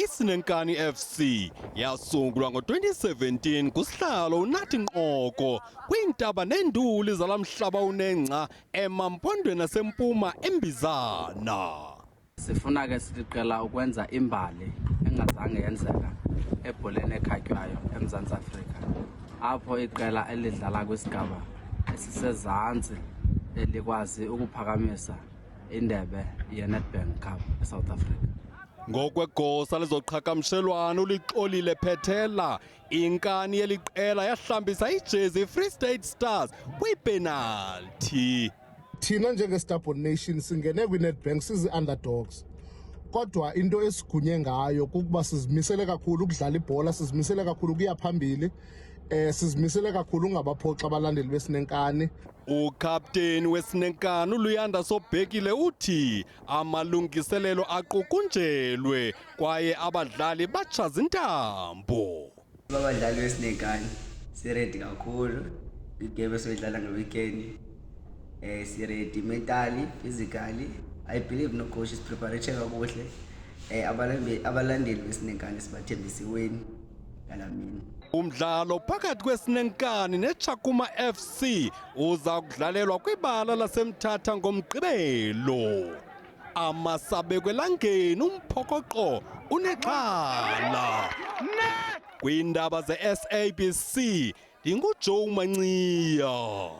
ISinenkani FC yasungulwa ngo-2017 kusihlalo uNathi Nqoko kwiintaba neenduli zalamhlaba unengca emampondweni nasempuma eMbizana. Sifuna ke siqala ukwenza imbali engazange yenzeka ebholeni ekhatywayo eMzantsi Afrika, apho iqela elidlala kwisigaba esisezantsi elikwazi ukuphakamisa indebe yeNedbank Cup eSouth Africa. Ngokwegosa lezoqhakamshelwano ulixolile Phethela, inkani yeliqela yahlambisa ijezi Free State Stars kwipenalty. Thina njenge-stubborn nation singene kwiNedbank sizi-underdogs, kodwa into esigunye ngayo kukuba sizimisele kakhulu ukudlala ibhola, sizimisele kakhulu ukuya phambili, sizimisele kakhulu ungabaphoxa abalandeli besinenkani. Ukapteni wesinenkani uLuyanda Sobhekile uthi amalungiselelo aqukunjelwe kwaye abadlali batshaza intambo. Abadlali besinenkani siredi kakhulu igame esoyidlala ngeweekend. Siredi mentally, physically. I believe no coach is preparation kakuhle. Abalandeli besinenkani sibathembisiweni ngalamini. Umdlalo phakathi kweSinenkani neTshakuma FC uza kudlalelwa kwibala laseMthatha ngomgqibelo. Amasabe langeni umphokoqo unexhala. Kwiindaba ze-SABC ndinguJoe Mancia.